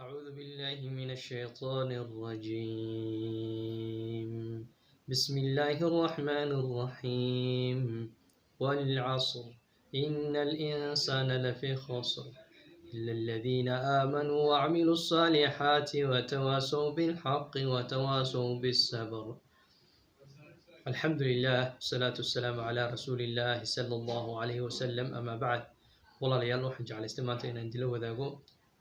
أعوذ بالله من الشيطان الرجيم. بسم الله الرحمن الرحيم. والعصر إن الإنسان لفي خسر إلا الذين آمنوا وعملوا الصالحات وتواصوا بالحق وتواصوا بالصبر. الحمد لله والصلاة والسلام على رسول الله صلى الله عليه وسلم. أما بعد، والله ليال waxaan jeclaystay maanta inaan dila wadaago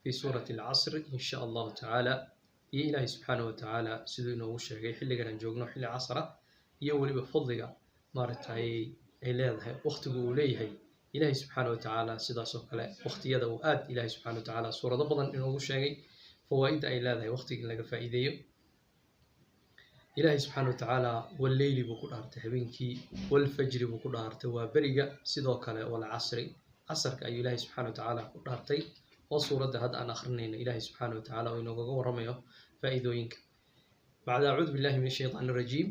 في سورة العصر إن شاء الله تعالى. يا إلهي سبحانه وتعالى siduu inoogu sheegay xilligan aan joogno xilli casra iyo weliba fadliga maaragtay ay leedahay waqtigu uu leeyahay ilaahay subxaana watacaala sidaas oo kale waqtiyada uu aad ilaahay subxaana watacaala suurado badan inoogu sheegay fawaaidda ay leedahay waqtiga in laga faa'iideeyo. ilaahay subxaana watacaala walleyli buu ku dhaartay habeenkii, walfajri buu ku dhaartay waa beriga, sidoo kale walcasri casarka ayuu ilaahay subxaana watacaala ku dhaartay oo suuradda hadda aan akhrinayno ilaahay subxaana watacaala oo inoogaga warramayo faa'iidooyinka. bacda acuudu billahi min ashaytaani rajiim,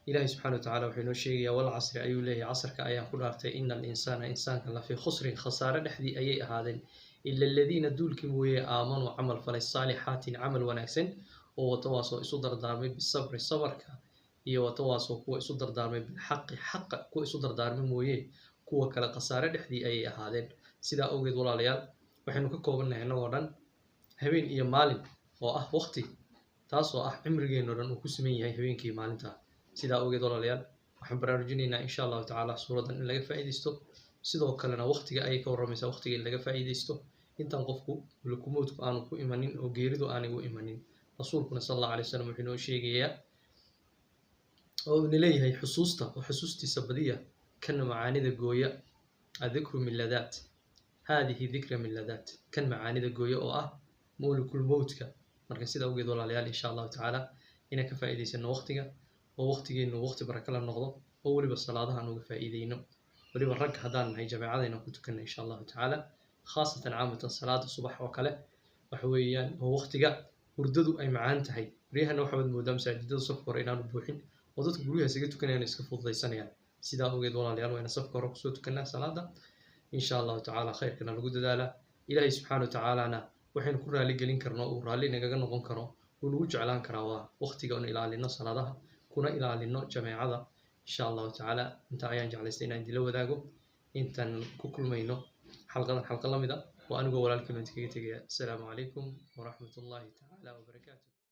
ilaahay subxaana watacaala wuxuu inoo sheegayaa walcasri ayuu leeyahay casarka ayaan ku dhaartay ina alinsaana insaanka lafii khusrin khasaare dhexdii ayay ahaadeen ila aladiina duulkii mooye aamanuu camal falay saalixaatin camal wanaagsan oo watawaasoo isu dardaarmay bisabri sabarka iyo watawaasoo kuwa isu dardaarmay bilxaqi xaqa kuwa isu dardaarmay mooye kuwa kale khasaare dhexdii ayay ahaadeen. sidaa awgeed walaalayaal waxaynu ka koobannahay innagoo dhan habeen iyo maalin oo ah waqti, taasoo ah cimrigeenno dhan uu ku siman yahay habeenkii maalinta. sidaa awgeed walaalayaal waxaan baraarujinaynaa insha allahu tacaala suuraddan in laga faa'iidaysto, sidoo kalena waqtiga ayay ka warramaysaa waqtiga in laga faa'iidaysto intaan qofku malakumoodku aanu ku imanin oo geeridu aanay u imanin. rasuulkuna sala allahu alay wasalam wuxuu inoo sheegayaa oo ina leeyahay xusuusta oo xusuustiisa badiya kana macaanida gooya adikru min ladaat haadihi dikra min ladaat, kan macaanida gooya oo ah mawlikul mowtka. marka sida awgeed walaalayaal insha allahu tacaala inaan ka faa'iidaysano waqtiga oo waqtigeennu waqti baraka la noqdo oo weliba salaadaha aan uga faa'iideyno, weliba ragga haddaan nahay jameecadayna ku tukanna insha allahu tacaala, khaasatan caamatan salaada subax oo kale waxa weeyaan oo waqtiga hurdadu ay macaan tahay. guryahana waxaad moodaa masaajidada safka hore inaanu buuxin oo dadka guryaha isaga tukanayaan iska fududaysanayaan. sidaa awgeed walaalayaal waa ina safka hore kusoo tukannaa salaada insha allahu tacaala, khayrkana lagu dadaalaa. ilaahay subxaana watacaalana waxaynu ku raali gelin karno uu raalli nagaga noqon karo uu nagu jeclaan karaa waa waqtiga un ilaalino salaadaha kuna ilaalino jameecada insha allahu tacaala. inta ayaan jeclaystay inaan dila wadaago. intaan ku kulmayno xalqadan xalqa la mid a waa anigoo walaalkiiba inta kaga tegaya. asalaamu calaykum waraxmat ullahi tacaala wabarakaatu.